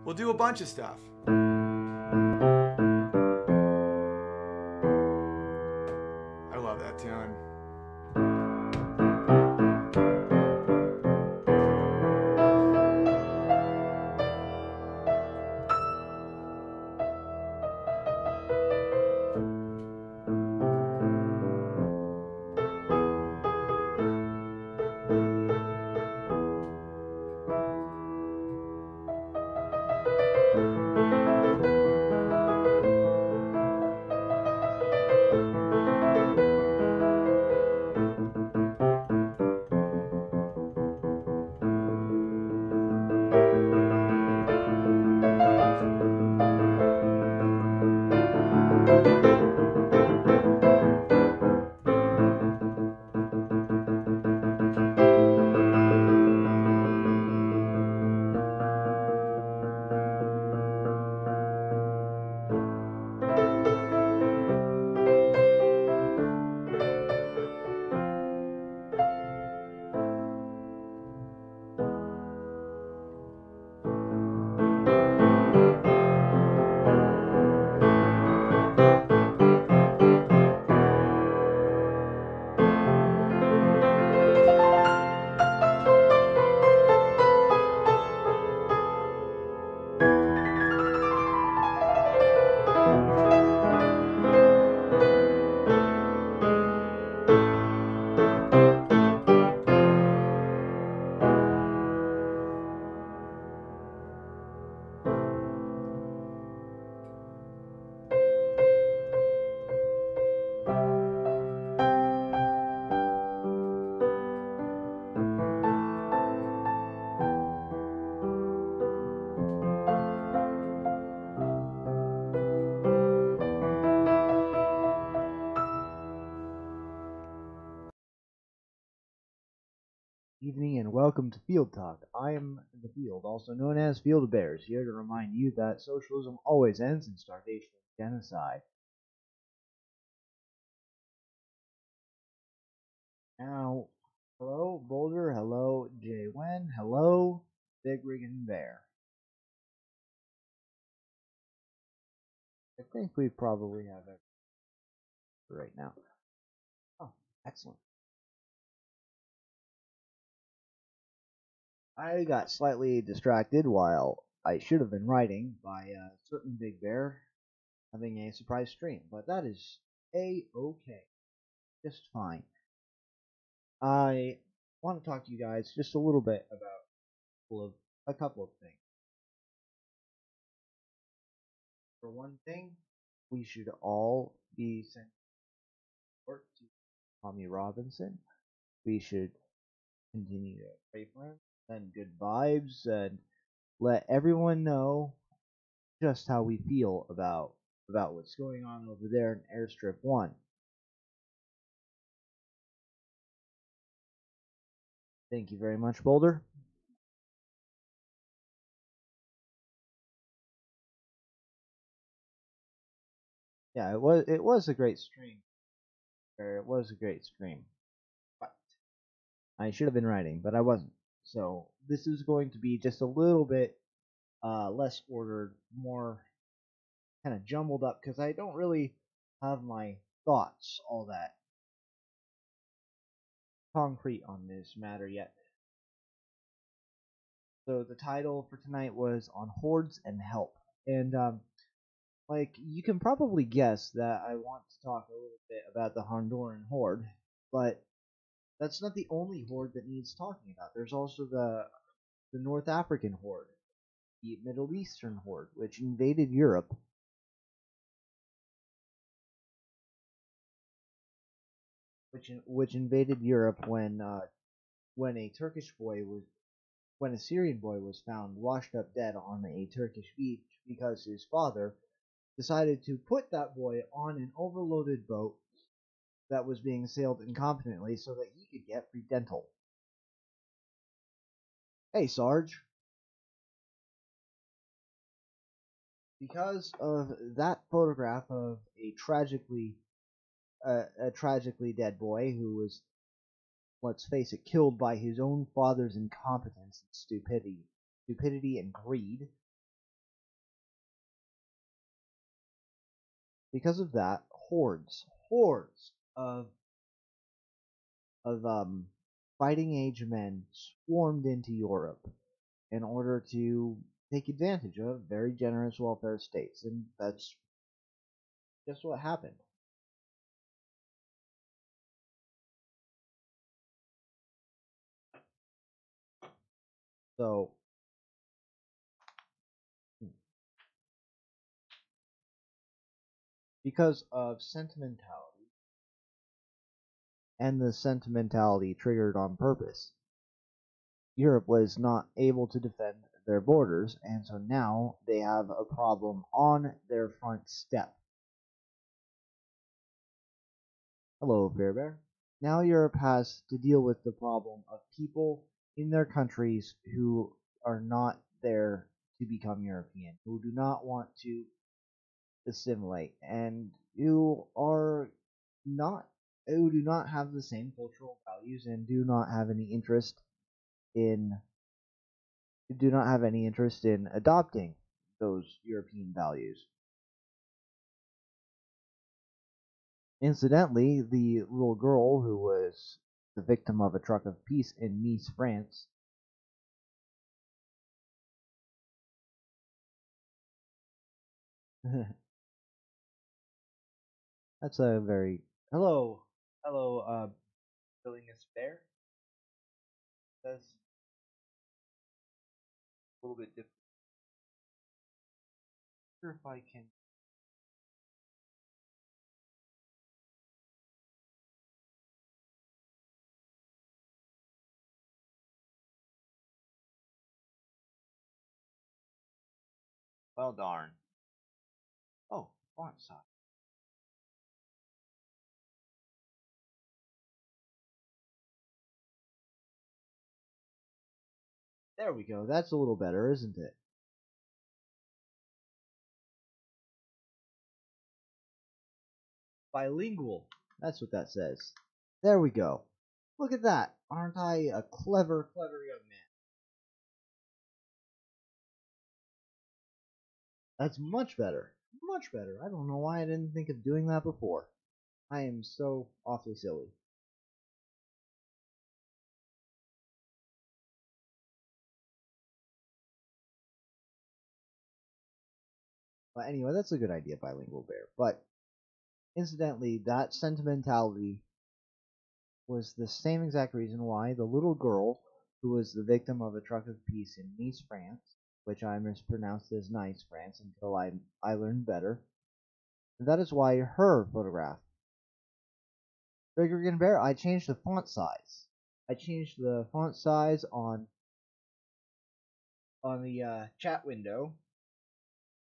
We'll do a bunch of stuff. I love that tune. Evening and welcome to Field Talk. I am the Field, also known as Field of Bears, here to remind you that socialism always ends in starvation and genocide. Now, hello Boulder, hello Jay Wen, hello Big Riggin Bear. I think we probably have it right now. Oh, excellent. I got slightly distracted while I should have been writing by a certain Big Bear having a surprise stream, but that is a-okay, just fine. I want to talk to you guys just a little bit about a couple of things. For one thing, we should all be sent support to Tommy Robinson. We should continue to pray for him, send good vibes, and let everyone know just how we feel about what's going on over there in Airstrip 1. Thank you very much, Boulder. Yeah, it was a great stream. It was a great stream. But I should have been writing, but I wasn't. So this is going to be just a little bit less ordered, more kind of jumbled up because I don't really have my thoughts all that concrete on this matter yet. So the title for tonight was on Hoards and Help, and like you can probably guess that I want to talk a little bit about the Honduran horde, but that's not the only horde that needs talking about. There's also the North African horde, the Middle Eastern horde, which invaded Europe. Which invaded Europe when a Turkish boy was when a Syrian boy was found washed up dead on a Turkish beach because his father decided to put that boy on an overloaded boat that was being sailed incompetently so that he could get free dental. Hey, Sarge. Because of that photograph of a tragically dead boy who was, let's face it, killed by his own father's incompetence and stupidity and greed, because of that, hordes of fighting age men swarmed into Europe in order to take advantage of very generous welfare states, and that's just what happened. So, because of sentimentality, and the sentimentality triggered on purpose, Europe was not able to defend their borders, and so now they have a problem on their front step. Hello, Bear Bear. Now Europe has to deal with the problem of people in their countries who are not there to become European, who do not want to assimilate, and not who do not have the same cultural values and in do not have any interest in adopting those European values. Incidentally, the little girl who was the victim of a truck of peace in Nice, France. That's a very hello, Willingness Bear. That's a little bit different. Sure if I can. Well, darn. Oh, font size. There we go. That's a little better, isn't it? Bilingual. That's what that says. There we go. Look at that. Aren't I a clever, clever young man? That's much better. Much better. I don't know why I didn't think of doing that before. I am so awfully silly. But anyway, that's a good idea, Bilingual Bear. But incidentally, that sentimentality was the same exact reason why the little girl who was the victim of a truck of peace in Nice, France, which I mispronounced as Nice, France until I learned better, and that is why her photograph. Bigger Bear, I changed the font size. I changed the font size on the chat window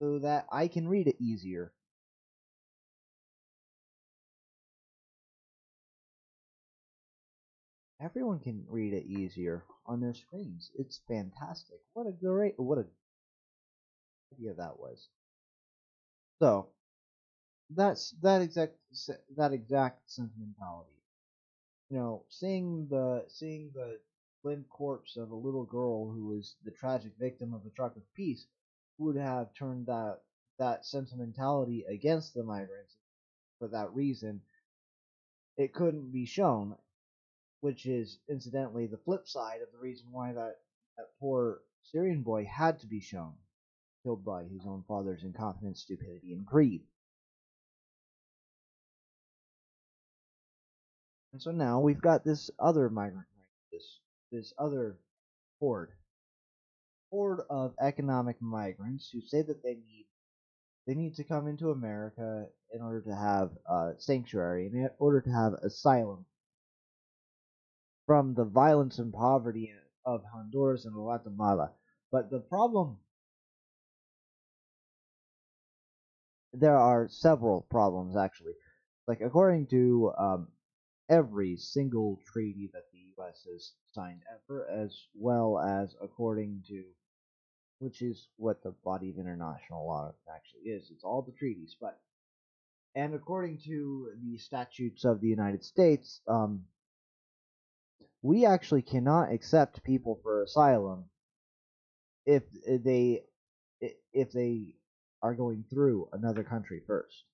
so that I can read it easier. Everyone can read it easier on their screens. It's fantastic. What a idea that was. So that's that exact sentimentality. You know, seeing the limp corpse of a little girl who was the tragic victim of a truck of peace would have turned that sentimentality against the migrants. For that reason, it couldn't be shown, which is incidentally the flip side of the reason why that poor Syrian boy had to be shown, killed by his own father's incompetence, stupidity, and greed. And so now we've got this other migrant ring, this other horde, horde of economic migrants who say that they need to come into America in order to have sanctuary, in order to have asylum from the violence and poverty of Honduras and Guatemala. But the problem, there are several problems actually. Like according to every single treaty that the U.S. has signed ever, as well as according to, which is what the body of international law actually is. It's all the treaties, but and according to the statutes of the United States, we actually cannot accept people for asylum if they if they are going through another country first.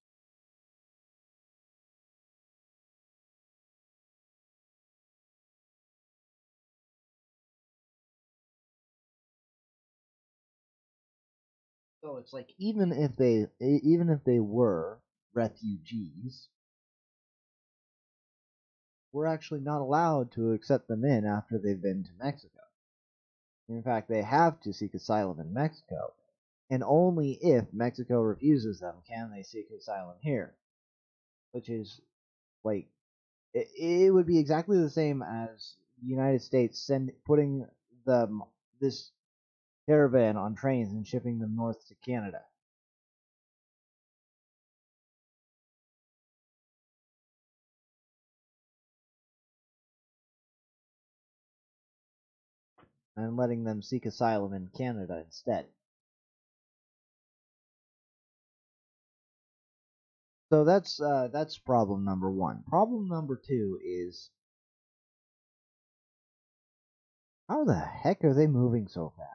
So it's like even if they were refugees, we're actually not allowed to accept them in after they've been to Mexico. In fact, they have to seek asylum in Mexico, and only if Mexico refuses them can they seek asylum here, which is like it would be exactly the same as the United States putting them this caravan on trains and shipping them north to Canada. And letting them seek asylum in Canada instead. So that's problem number one. Problem number two is how the heck are they moving so fast?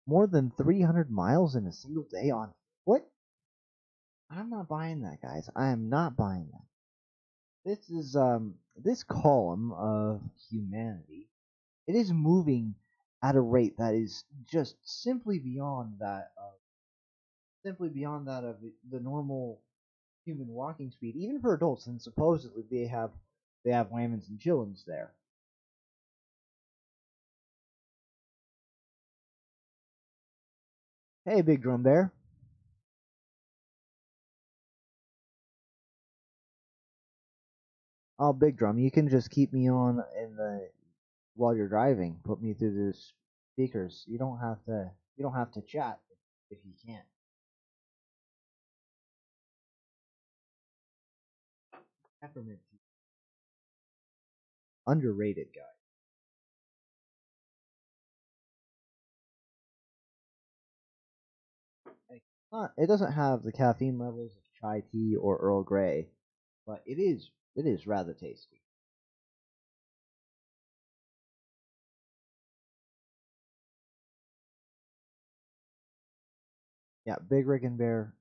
More than 300 miles in a single day on foot? I'm not buying that, guys. I am not buying that. This column of humanity. It is moving at a rate that is just simply beyond that of the normal human walking speed, even for adults. And supposedly they have whammons and chillins there. Hey, Big Drum Bear. Oh, Big Drum, you can just keep me on in the while you're driving. Put me through the speakers. You don't have to chat if you can't. Peppermint tea. Underrated, guy. Like, it doesn't have the caffeine levels of chai tea or Earl Grey, but it is rather tasty. Yeah, Big Rick and Bear.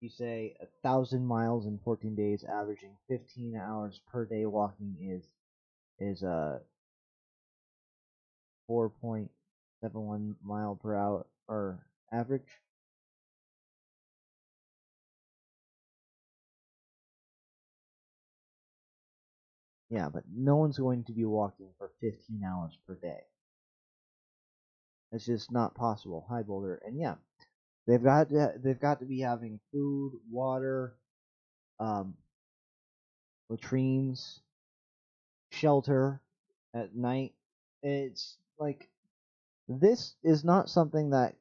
You say 1,000 miles in 14 days, averaging 15 hours per day walking is 4.71 mile per hour or average. Yeah, but no one's going to be walking for 15 hours per day. It's just not possible. Hi, Boulder. And yeah, they've got to be having food, water, um, latrines, shelter at night. It's like this is not something that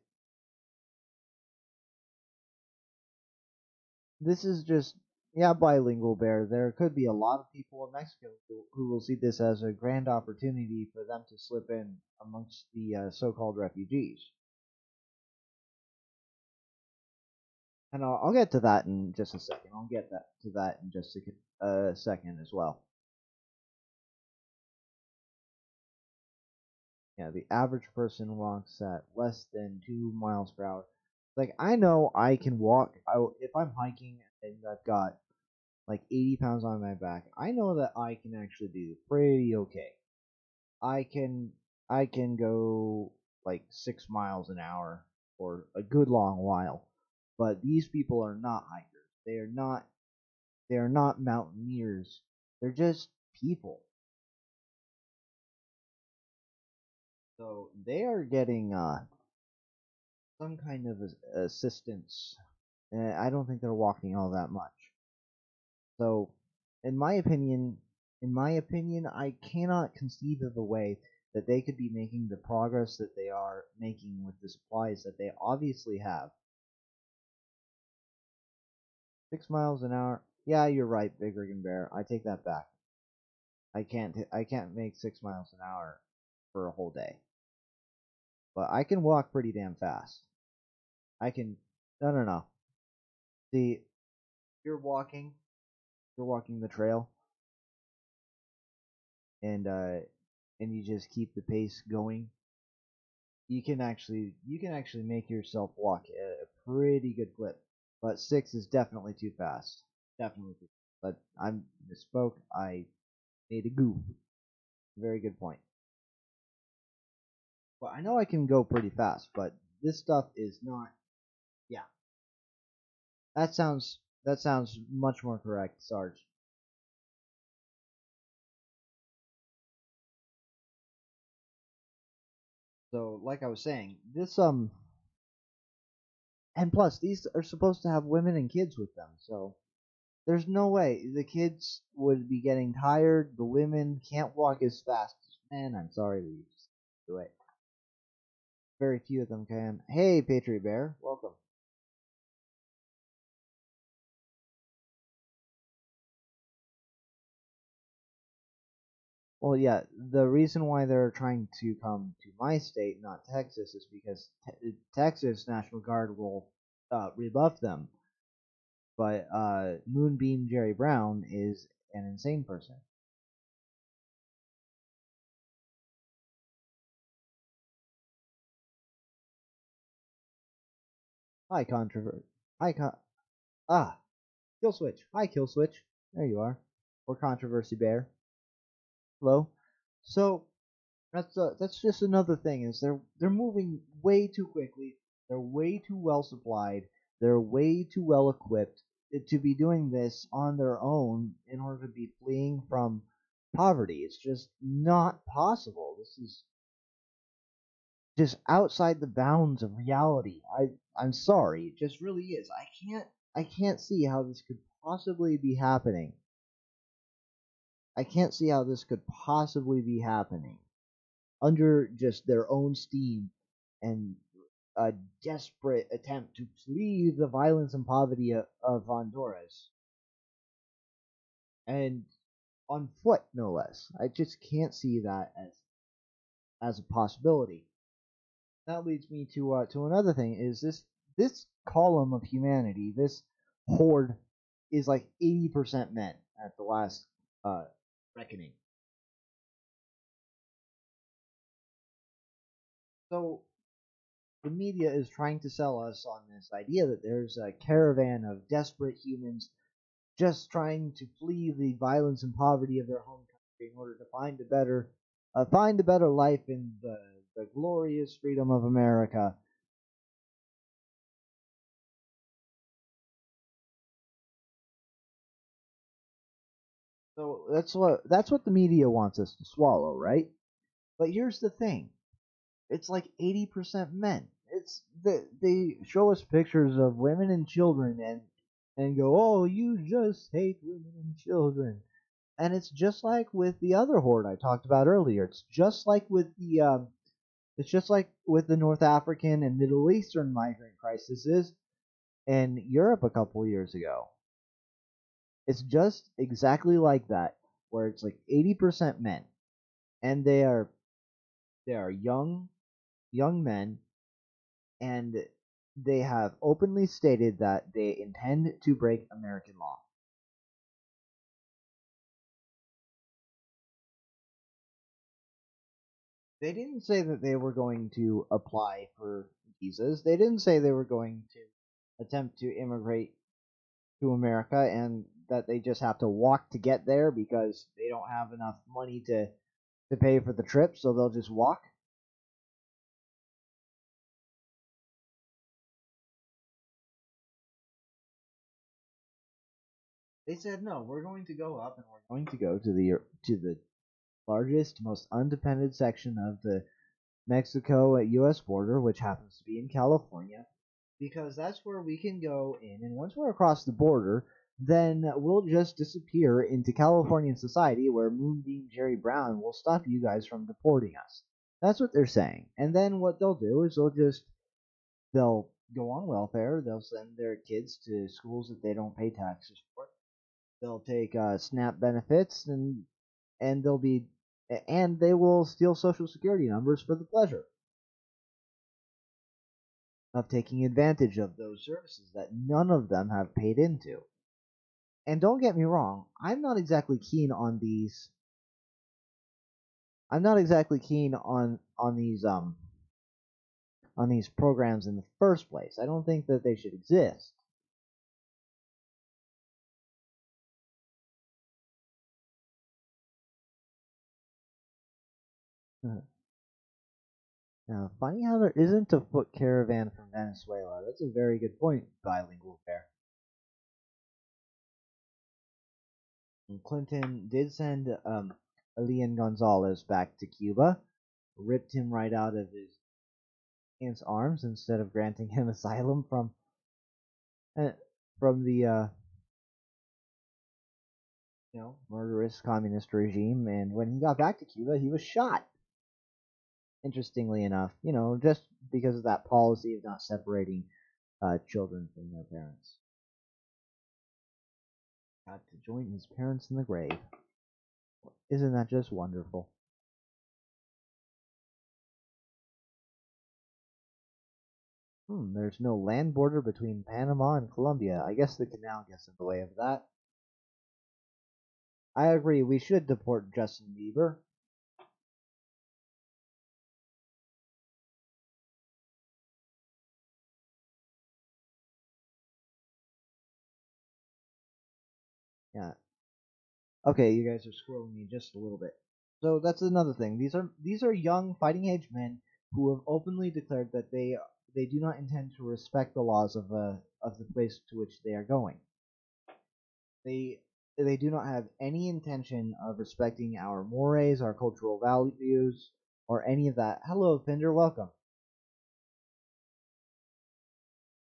this is just yeah bilingual bear. There could be a lot of people in Mexico who will see this as a grand opportunity for them to slip in amongst the so-called refugees. And I'll get to that in just a second. I'll get that to that in just a second as well. Yeah, the average person walks at less than 2 miles per hour. Like I know I can walk. If I'm hiking and I've got like 80 pounds on my back, I know that I can actually do pretty okay. I can I can go like 6 miles an hour for a good long while. But these people are not hikers. They are not mountaineers. They're just people. So they are getting some kind of assistance. I don't think they're walking all that much. So, in my opinion, I cannot conceive of a way that they could be making the progress that they are making with the supplies that they obviously have. 6 miles an hour. Yeah, you're right, Big Rig and Bear. I take that back. I can't make 6 miles an hour for a whole day, but I can walk pretty damn fast. I can. No, no, no. See, you're walking. You're walking the trail, and uh, and you just keep the pace going. You can actually make yourself walk at a pretty good clip. But 6 is definitely too fast. Definitely too. But I misspoke. I made a goof. Very good point. Well, I know I can go pretty fast, but this stuff is not. Yeah, that sounds much more correct, Sarge. So, like I was saying, this and plus these are supposed to have women and kids with them, so there's no way the kids would be getting tired. The women can't walk as fast as men. I'm sorry, we just do it. Very few of them can. Hey, Patriot Bear, welcome. Well, yeah, the reason why they're trying to come to my state, not Texas, is because Texas National Guard will rebuff them. But Moonbeam Jerry Brown is an insane person. Hi, controvert. Hi, ah, Kill Switch. Hi, Kill Switch. There you are. Or Controversy Bear. Hello. So that's just another thing is they're moving way too quickly. They're way too well supplied. They're way too well equipped to be doing this on their own in order to be fleeing from poverty. It's just not possible. This is just outside the bounds of reality. I'm sorry, it just really is. I can't see how this could possibly be happening. I can't see how this could possibly be happening under just their own steam and a desperate attempt to flee the violence and poverty of Honduras, and on foot, no less. I just can't see that as a possibility. That leads me to another thing: is this column of humanity, this horde, is like 80% men at the last uh, reckoning. So the media is trying to sell us on this idea that there's a caravan of desperate humans just trying to flee the violence and poverty of their home country in order to find a better life in the glorious freedom of America. So that's what the media wants us to swallow, right? But here's the thing: it's like 80% men. They show us pictures of women and children and go, "Oh, you just hate women and children." And it's just like with the other horde I talked about earlier. It's just like with the North African and Middle Eastern migrant crises in Europe a couple years ago. It's just exactly like that, where it's like 80% men, and they are young men, and they have openly stated that they intend to break American law. They didn't say that they were going to apply for visas. They didn't say they were going to attempt to immigrate to America and that they just have to walk to get there because they don't have enough money to pay for the trip, so they'll just walk. They said no, we're going to go up and we're going to go to the largest, most undependent section of the Mexico US border, which happens to be in California, because that's where we can go in. And once we're across the border, then we'll just disappear into Californian society where Moonbeam Jerry Brown will stop you guys from deporting us. That's what they're saying. And then what they'll do is they'll go on welfare. They'll send their kids to schools that they don't pay taxes for. They'll take SNAP benefits and they'll be and they will steal social security numbers for the pleasure of taking advantage of those services that none of them have paid into. And don't get me wrong, I'm not exactly keen on these programs in the first place. I don't think that they should exist. Now, funny how there isn't a foot caravan from Venezuela. That's a very good point, bilingual pair. And Clinton did send Elian Gonzalez back to Cuba, ripped him right out of his aunt's arms instead of granting him asylum uh, from the murderous communist regime. And when he got back to Cuba, he was shot. Interestingly enough, just because of that policy of not separating children from their parents. Got to join his parents in the grave. Isn't that just wonderful? There's no land border between Panama and Colombia. I guess the canal gets in the way of that. I agree, we should deport Justin Bieber. Yeah. Okay, you guys are scrolling me just a little bit. So that's another thing. These are young fighting age men who have openly declared that they do not intend to respect the laws of the place to which they are going. They do not have any intention of respecting our mores, our cultural values, or any of that. Hello, Pinder, welcome.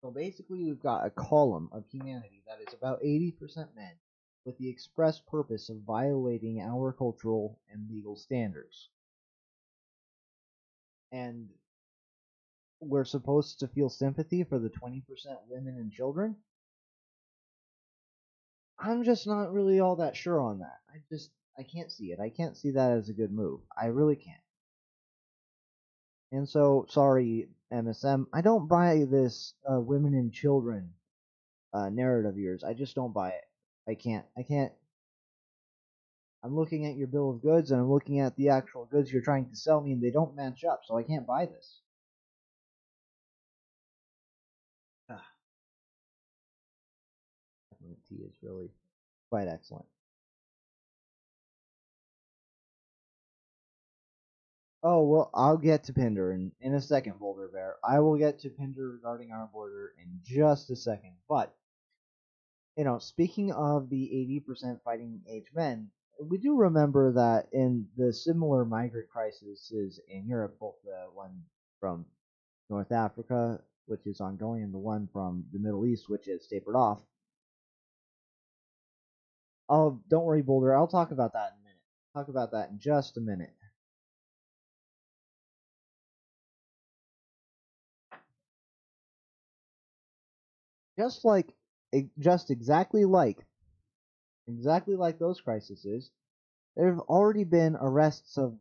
So basically, we've got a column of humanity that is about 80% men, with the express purpose of violating our cultural and legal standards. And we're supposed to feel sympathy for the 20% women and children? I'm just not really all that sure on that. I can't see it. I can't see that as a good move. I really can't. And so, sorry, MSM, I don't buy this women and children narrative of yours. I just don't buy it. I can't. I'm looking at your bill of goods and I'm looking at the actual goods you're trying to sell me, and they don't match up, so I can't buy this. Tea is really quite excellent. Oh, well, I'll get to Pinder in a second, Boulder Bear. I will get to Pinder regarding our border in just a second. But, speaking of the 80% fighting age men, we do remember that in the similar migrant crises in Europe, both the one from North Africa, which is ongoing, and the one from the Middle East, which is tapered off. Oh, don't worry, Boulder. I'll talk about that in a minute. Talk about that in just a minute. Just like, just exactly like those crises, there have already been arrests of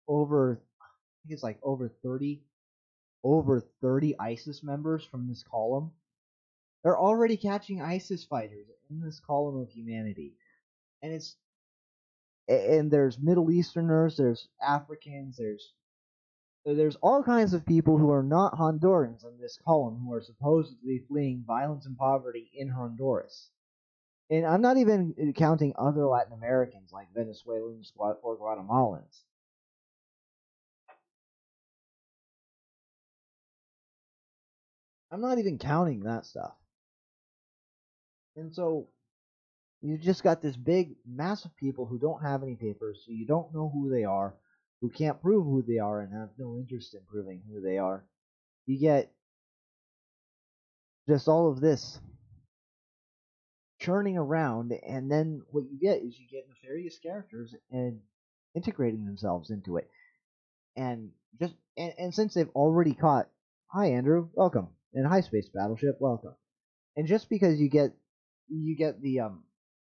over, I think it's like over 30 ISIS members from this column. They're already catching ISIS fighters in this column of humanity, and there's Middle Easterners, there's Africans, there's all kinds of people who are not Hondurans in this column who are supposedly fleeing violence and poverty in Honduras. And I'm not even counting other Latin Americans like Venezuelans or Guatemalans. I'm not even counting that stuff. And so you just got this big mass of people who don't have any papers, so you don't know who they are, who can't prove who they are, and have no interest in proving who they are. You get just all of this churning around, and then what you get is you get nefarious characters and integrating themselves into it. And since they've already caught, hi Andrew, welcome, and hi Space Battleship, welcome. And just because you get the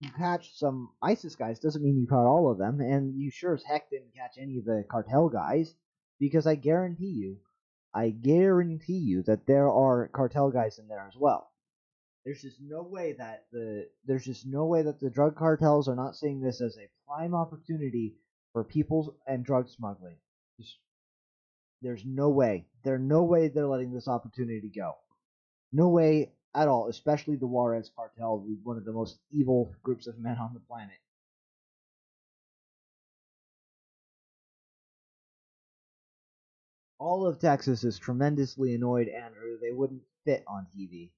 you catch some ISIS guys doesn't mean you caught all of them, and you sure as heck didn't catch any of the cartel guys, because I guarantee you that there are cartel guys in there as well. There's just no way that the drug cartels are not seeing this as a prime opportunity for people and drug smuggling. Just, there's no way. There's no way they're letting this opportunity go. No way at all, especially the Juarez cartel, one of the most evil groups of men on the planet. All of Texas is tremendously annoyed, Andrew. They wouldn't fit on TV.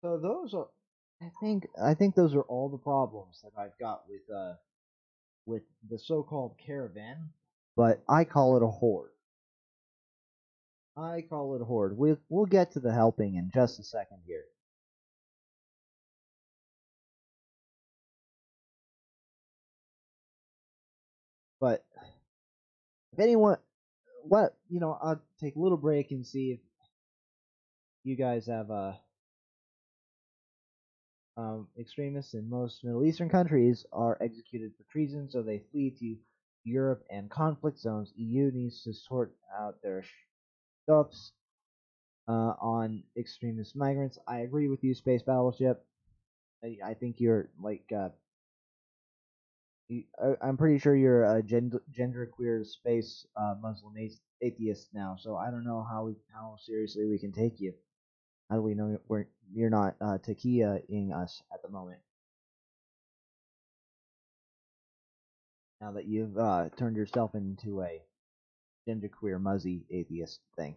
So those are, I think those are all the problems that I've got with the so-called caravan, but I call it a horde. I call it a horde. We'll get to the helping in just a second here. But if anyone, I'll take a little break and see if you guys have extremists in most Middle Eastern countries are executed for treason, so they flee to Europe and conflict zones. EU needs to sort out their stuffs on extremist migrants. I agree with you, Space Battleship. I think you're like I'm pretty sure you're a genderqueer space Muslim atheist now. So I don't know how seriously we can take you. How do we know you're not Takia-ing us at the moment? Now that you've turned yourself into a genderqueer muzzy atheist thing.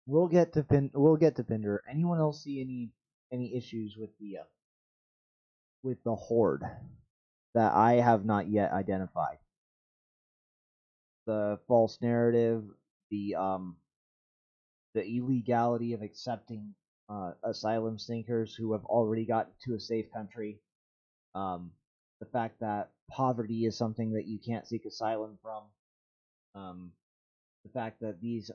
We'll get to Pinder. Anyone else see any issues with the horde that I have not yet identified? The false narrative, the illegality of accepting asylum seekers who have already gotten to a safe country, the fact that poverty is something that you can't seek asylum from, um, the fact that these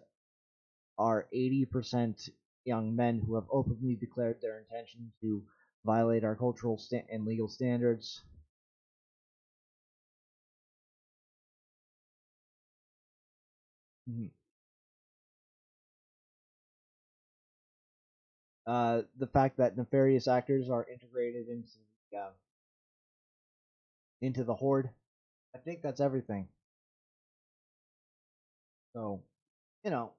are 80% young men who have openly declared their intention to violate our cultural and legal standards. Mhm. The fact that nefarious actors are integrated into the horde. I think that's everything. So, you know,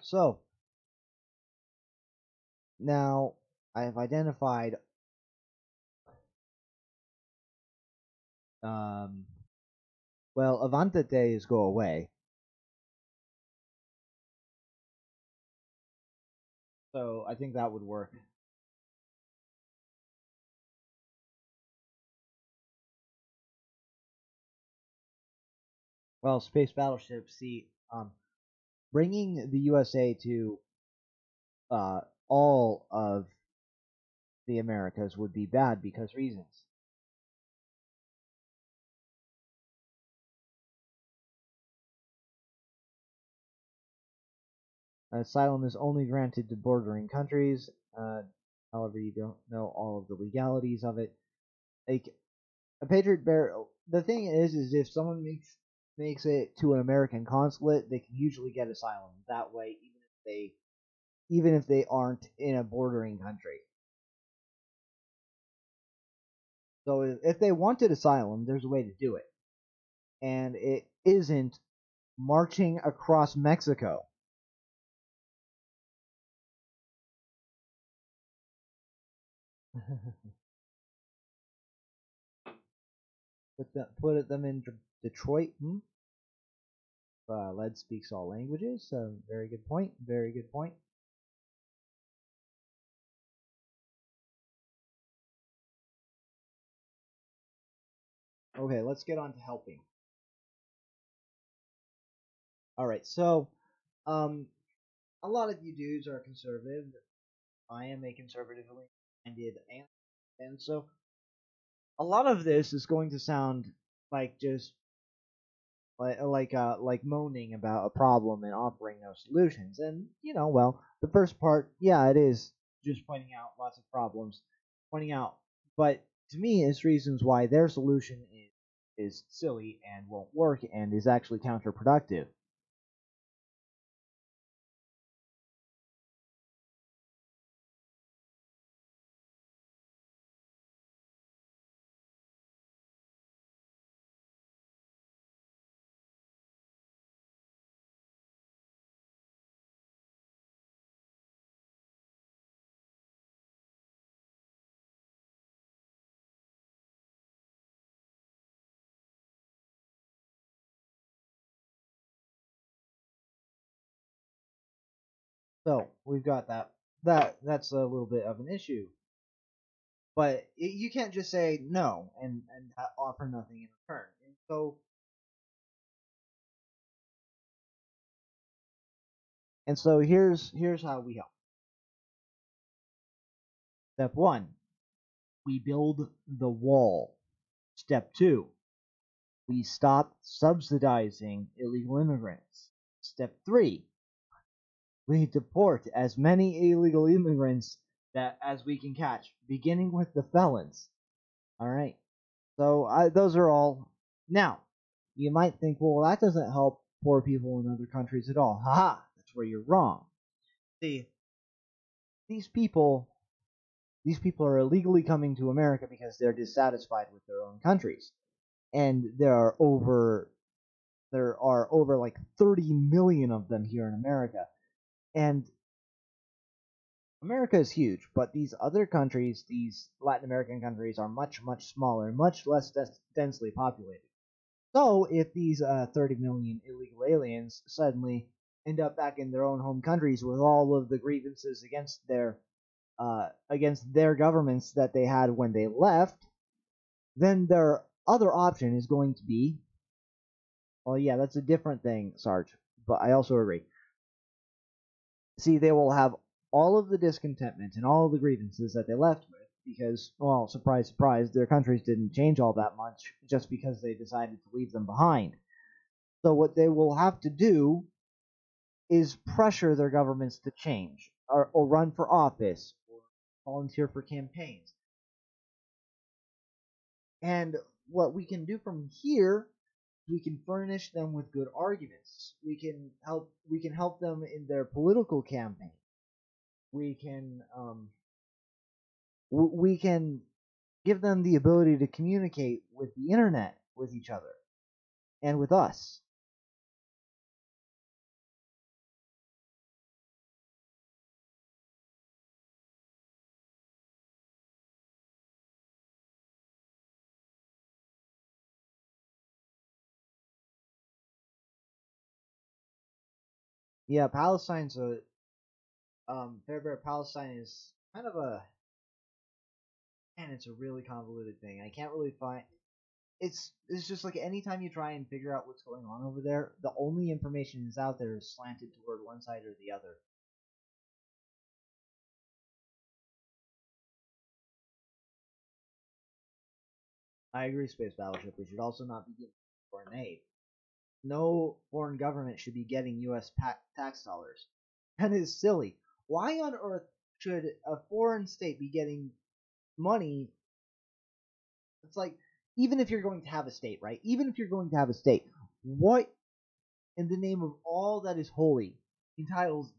so now I have identified um, well, Avanta days go away. So I think that would work. Well, space battleships, see, bringing the USA to all of the Americas would be bad because reasons. Asylum is only granted to bordering countries. However, you don't know all of the legalities of it. Like a Patriot Bear. The thing is if someone makes it to an American consulate, they can usually get asylum that way, even if they aren't in a bordering country. So if they wanted asylum, there's a way to do it, and it isn't marching across Mexico. Put them in Detroit. Led speaks all languages. So very good point. Very good point. Okay, let's get on to helping. All right, so um, a lot of you dudes are conservative. I am a conservatively minded, and so a lot of this is going to sound like just like moaning about a problem and offering no solutions. And well, the first part, yeah, it is just pointing out lots of problems, pointing out, but to me, it's reasons why their solution is silly and won't work and is actually counterproductive. So we've got that. That's a little bit of an issue. But you can't just say no and offer nothing in return. And so here's how we help. Step one, we build the wall. Step two, we stop subsidizing illegal immigrants. Step three, we deport as many illegal immigrants that as we can catch, beginning with the felons. All right. So those are all. Now, you might think, well, that doesn't help poor people in other countries at all. Haha, that's where you're wrong. See, these people, these people are illegally coming to America because they're dissatisfied with their own countries, and there are over like 30 million of them here in America, and America is huge, but these other countries, these Latin American countries, are much, much smaller, much less densely populated. So, if these 30 million illegal aliens suddenly end up back in their own home countries with all of the grievances against their governments that they had when they left, then their other option is going to be, well, yeah, that's a different thing, Sarge, but I also agree. See, they will have all of the discontentment and all of the grievances that they left with because, well, surprise, surprise, their countries didn't change all that much just because they decided to leave them behind. So what they will have to do is pressure their governments to change or run for office or volunteer for campaigns. And what we can do from here, we can furnish them with good arguments. We can help them in their political campaign. We can we can give them the ability to communicate with the internet with each other and with us. Yeah, Palestine's a Fair Bear Palestine is kind of a and it's a really convoluted thing. I can't really find it's just like anytime you try and figure out what's going on over there, the only information that's out there is slanted toward one side or the other. I agree, Space Battleship. We should also not be giving foreign aid. No foreign government should be getting U.S. tax dollars. That is silly. Why on earth should a foreign state be getting money? It's like, even if you're going to have a state, right? Even if you're going to have a state, what in the name of all that is holy entitles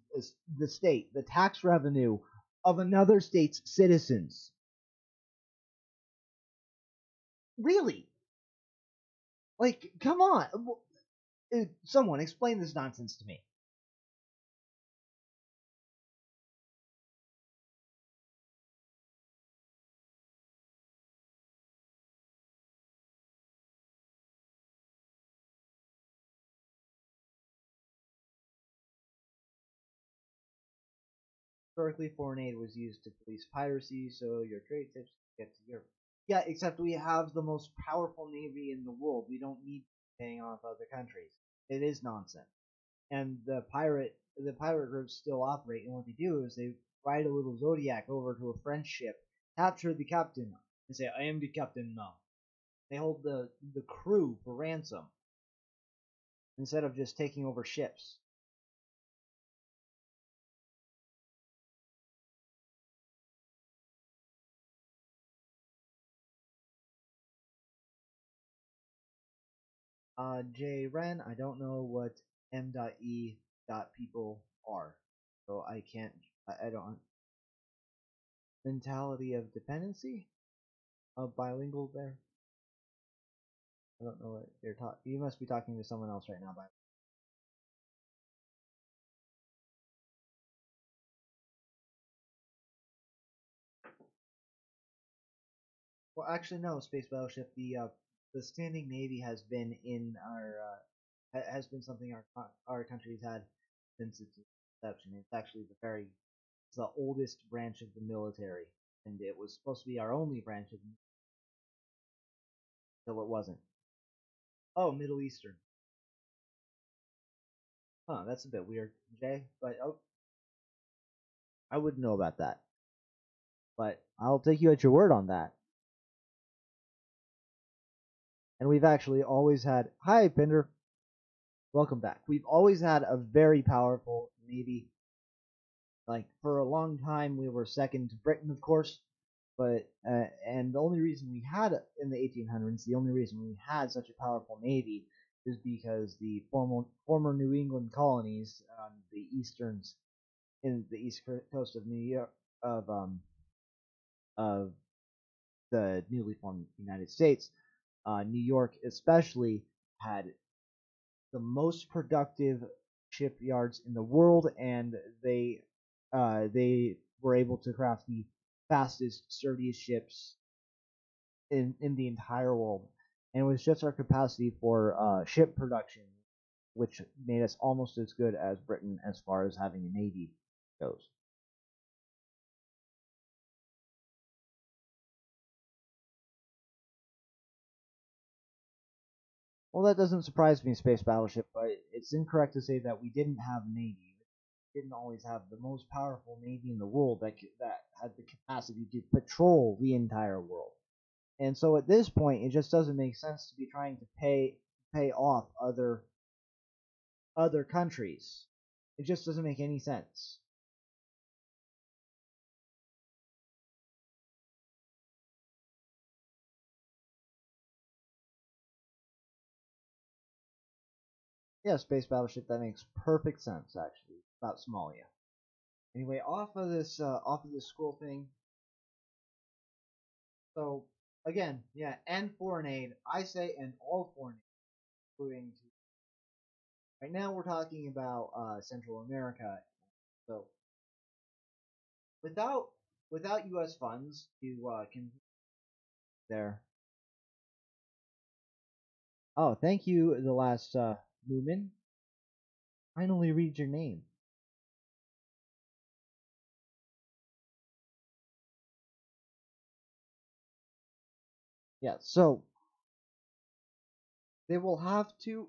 the state the tax revenue of another state's citizens? Really? Like, come on. Someone explain this nonsense to me. Historically, foreign aid was used to police piracy, so your trade tips get to Europe. Yeah, except we have the most powerful navy in the world. We don't need paying off other countries. It is nonsense. And the pirate groups still operate, and what they do is they ride a little Zodiac over to a French ship, capture the captain, and say, "I am the captain now." They hold the crew for ransom instead of just taking over ships. J Ren, I don't know what M.E. people are, so I can't. I don't. Mentality of dependency of bilingual there. I don't know what you're talking. You must be talking to someone else right now. Well, actually, no. Space Battleship. The standing navy has been in our has been something our country's had since its misconception. It's actually it's the oldest branch of the military, and it was supposed to be our only branch of the military, so it wasn't. Oh, Middle Eastern. Huh, that's a bit weird, Jay. But oh, I wouldn't know about that. But I'll take you at your word on that. And we've actually always had. Hi, Pinder. Welcome back. We've always had a very powerful navy. Like for a long time, we were second to Britain, of course. But and the only reason we had in the 1800s, the only reason we had such a powerful navy is because the former New England colonies on the easterns in the east coast of New York of the newly formed United States, New York especially had the most productive shipyards in the world, and they were able to craft the fastest, sturdiest ships in the entire world. And it was just our capacity for ship production, which made us almost as good as Britain as far as having a navy goes. Well, that doesn't surprise me, Space Battleship, but it's incorrect to say that we didn't have a navy. We didn't always have the most powerful navy in the world that had the capacity to patrol the entire world. And so at this point, it just doesn't make sense to be trying to pay off other countries. It just doesn't make any sense. Yeah, Space Battleship, that makes perfect sense actually about Somalia. Anyway, off of this scroll thing. So again, yeah, and foreign aid. I say and all foreign aid, including right now we're talking about Central America. So without U.S. funds to there. Oh, thank you, the last Moomin. Finally, read your name. Yeah, so they will have to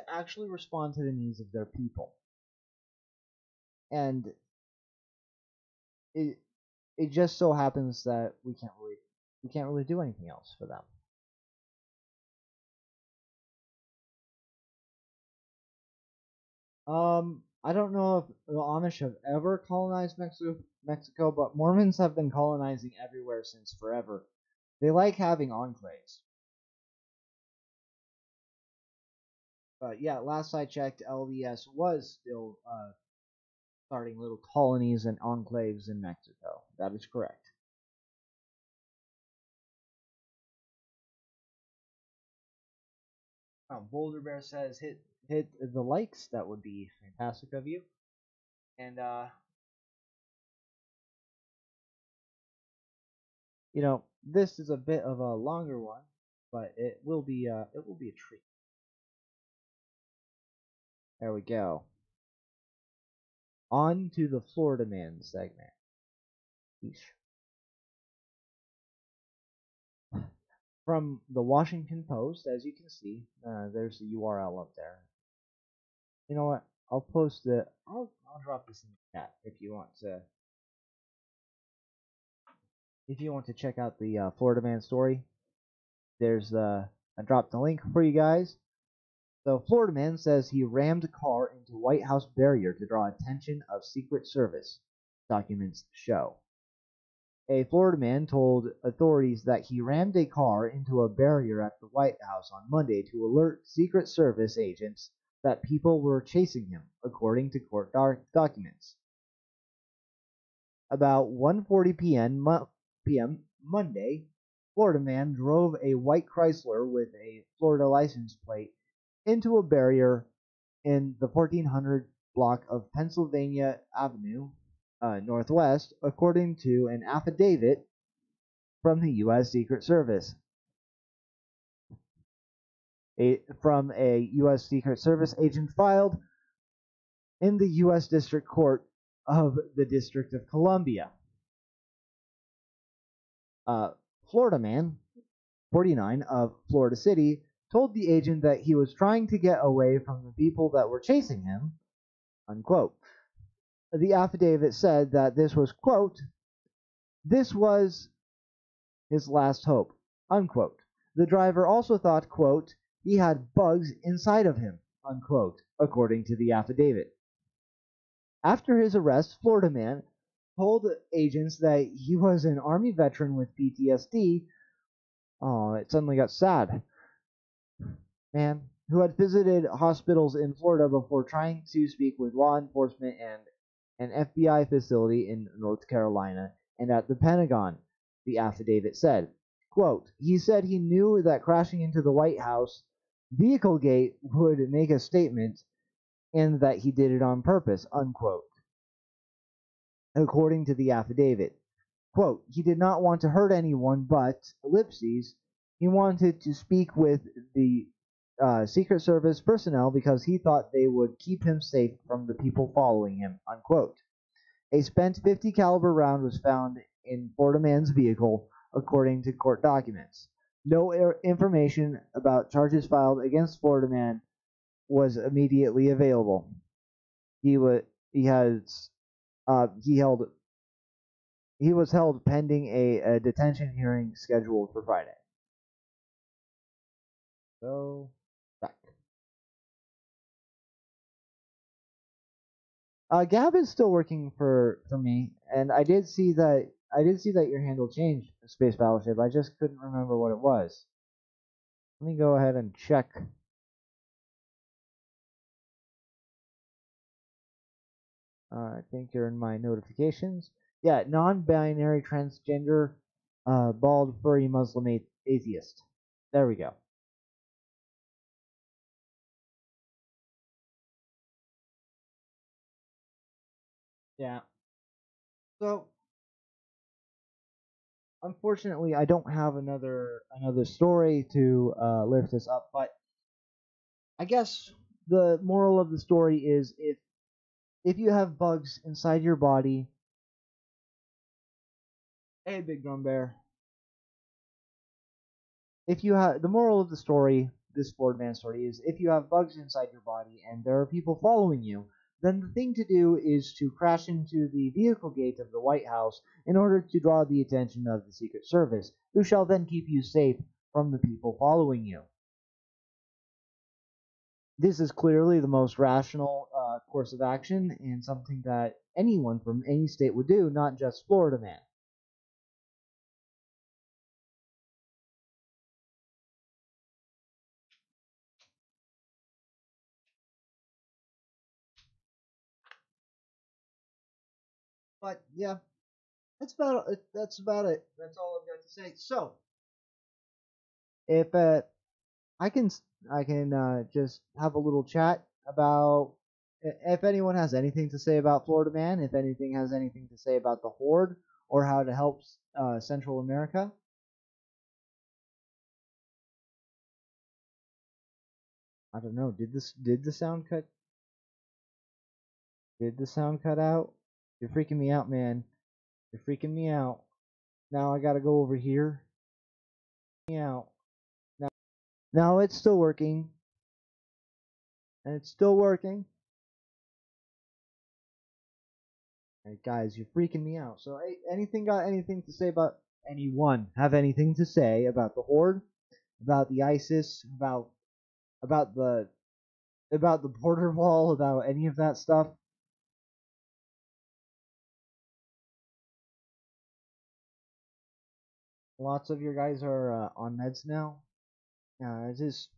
actually respond to the needs of their people, and it it just so happens that we can't really do anything else for them. I don't know if the Amish have ever colonized Mexico, but Mormons have been colonizing everywhere since forever. They like having enclaves. But yeah, last I checked, LDS was still starting little colonies and enclaves in Mexico. That is correct. Boulder Bear says hit the likes. That would be fantastic of you. And this is a bit of a longer one, but it will be a treat. There we go. On to the Florida Man segment. Yeesh. From the Washington Post, as you can see, there's the URL up there. You know what? I'll post it. I'll drop this in the chat if you want to check out the Florida Man story. There's I dropped the link for you guys. So Florida Man says he rammed car into White House barrier to draw attention of Secret Service, documents show. A Florida man told authorities that he rammed a car into a barrier at the White House on Monday to alert Secret Service agents that people were chasing him, according to court documents. About 1:40 p.m. Monday, Florida man drove a white Chrysler with a Florida license plate into a barrier in the 1400 block of Pennsylvania Avenue Northwest, according to an affidavit from the U.S. Secret Service. From a U.S. Secret Service agent filed in the U.S. District Court of the District of Columbia. Florida man, 49, of Florida City, told the agent that he was trying to get away from the people that were chasing him, unquote. The affidavit said that this was, quote, this was his last hope, unquote. The driver also thought, quote, he had bugs inside of him, unquote, according to the affidavit. After his arrest, Florida man told agents that he was an Army veteran with PTSD. Oh, it suddenly got sad. Man, who had visited hospitals in Florida before trying to speak with law enforcement and an FBI facility in North Carolina and at the Pentagon, the affidavit said. Quote, he said he knew that crashing into the White House vehicle gate would make a statement and that he did it on purpose, unquote. According to the affidavit, quote, he did not want to hurt anyone, but, ellipses, he wanted to speak with the Secret Service personnel because he thought they would keep him safe from the people following him, unquote. A spent .50 caliber round was found in Florida man's vehicle, according to court documents. No information about charges filed against Florida man was immediately available. He was held pending a detention hearing scheduled for Friday. So back. Gab is still working for me, and I did see that your handle changed, Space Battleship. I just couldn't remember what it was. Let me go ahead and check. I think you're in my notifications. Yeah, non-binary, transgender, bald, furry, Muslim, atheist. There we go. Yeah. So, unfortunately, I don't have another story to lift this up, but I guess the moral of the story is if you have bugs inside your body, hey, Big Drum Bear. If you have the moral of the story, this Ford man story is if you have bugs inside your body and there are people following you, then the thing to do is to crash into the vehicle gate of the White House in order to draw the attention of the Secret Service, who shall then keep you safe from the people following you. This is clearly the most rational course of action and something that anyone from any state would do, not just Florida man. But yeah, that's about it. That's about it. That's all I've got to say. So, if I can just have a little chat about if anyone has anything to say about Florida Man, if anything has anything to say about the Horde or how to help Central America. I don't know. Did the sound cut? Did the sound cut out? You're freaking me out, man. You're freaking me out. Now I gotta go over here. Me out. Now it's still working. And it's still working. Hey, guys, you're freaking me out. So, hey, anything to say about anyone? Have anything to say about the Horde, about the ISIS, about the border wall, about any of that stuff? Lots of your guys are on meds now. Yeah, it's just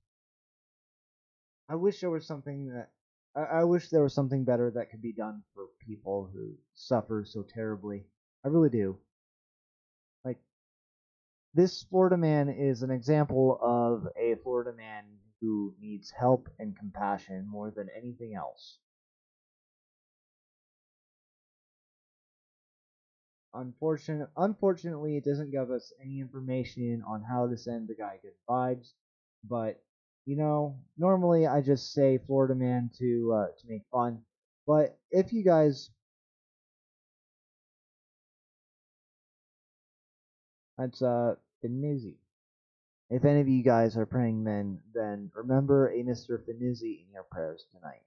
I wish there was something that I wish there was something better that could be done for people who suffer so terribly. I really do. Like this Florida man is an example of a Florida man who needs help and compassion more than anything else. Unfortunately, it doesn't give us any information on how to send the guy good vibes. But normally I just say Florida man to make fun. But if you guys, that's Finizzi. If any of you guys are praying then remember a Mr. Finizzi in your prayers tonight.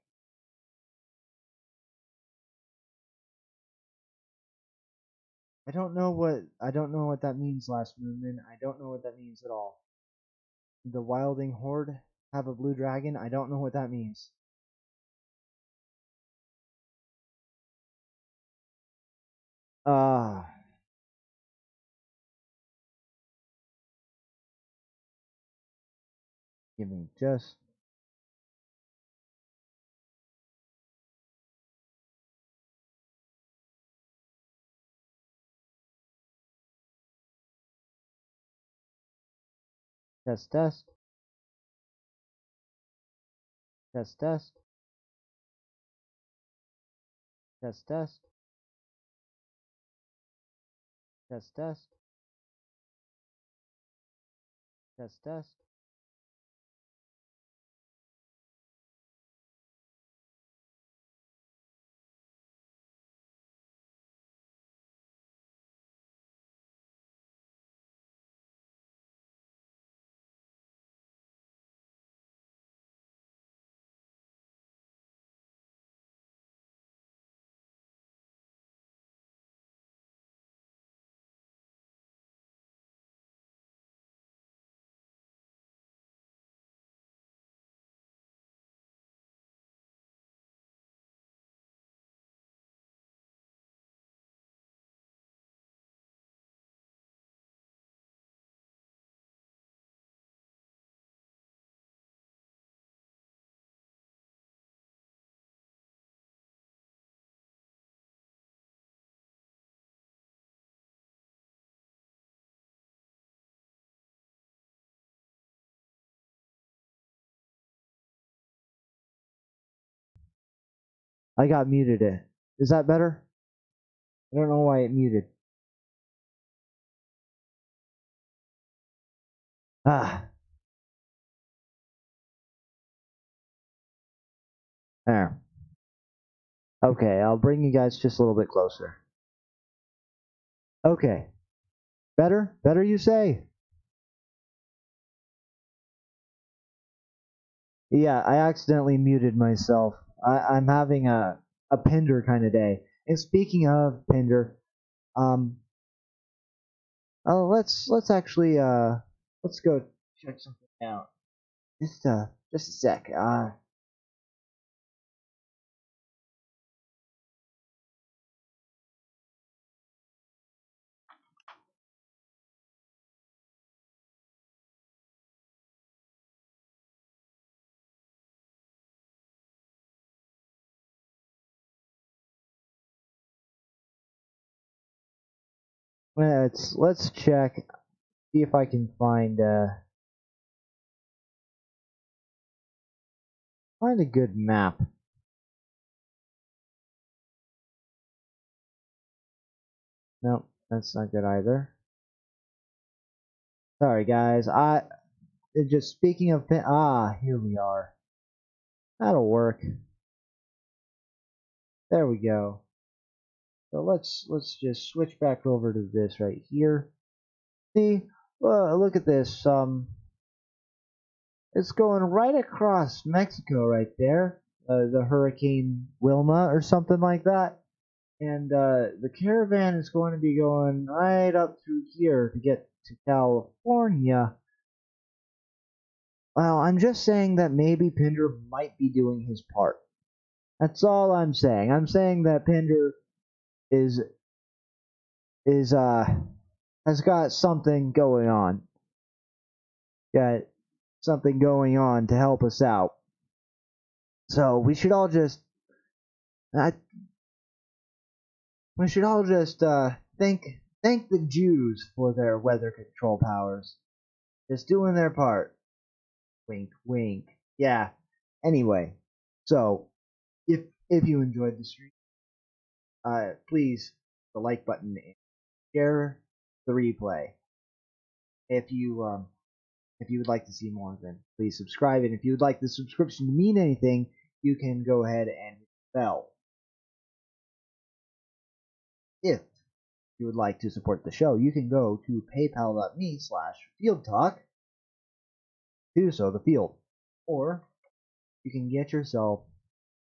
I don't know what that means, Last Moonman. I don't know what that means at all. The Wilding Horde have a blue dragon? I don't know what that means. Uh give me just test test test test test test test test test test. I got muted it. Is that better? I don't know why it muted. Ah, there. Okay, I'll bring you guys just a little bit closer. Okay. Better? Better you say? Yeah, I accidentally muted myself. I'm having a Pinder kind of day. And speaking of Pinder, um, oh, let's actually let's go check something out. Just a sec. Let's check, see if I can find a good map. Nope, that's not good either. Sorry guys, just speaking of here we are. That'll work. There we go. So let's just switch back over to this right here. See, look at this. It's going right across Mexico right there. The Hurricane Wilma or something like that. And the caravan is going to be going right up through here to get to California. Well, I'm just saying that maybe Pinder might be doing his part. That's all I'm saying. I'm saying that Pinder is is has got something going on. Got something going on to help us out. So uh, we should all just thank the Jews for their weather control powers. Just doing their part. Wink, wink. Yeah. Anyway, so if you enjoyed the stream, please the like button and share the replay. If you would like to see more, then please subscribe. And if you would like the subscription to mean anything, you can go ahead and hit the bell. If you would like to support the show, you can go to paypal.me/fieldtalk to sow the field. Or you can get yourself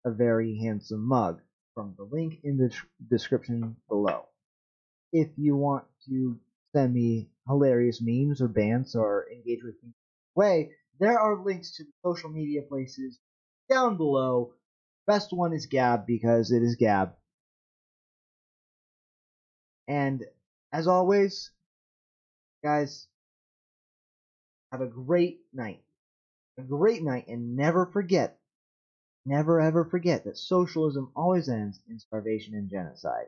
a very handsome mug from the link in the description below. If you want to send me hilarious memes or bants or engage with me way, there are links to the social media places down below. Best one is Gab because it is Gab. And as always, guys, have a great night. A great night, and never forget, never ever forget that socialism always ends in starvation and genocide.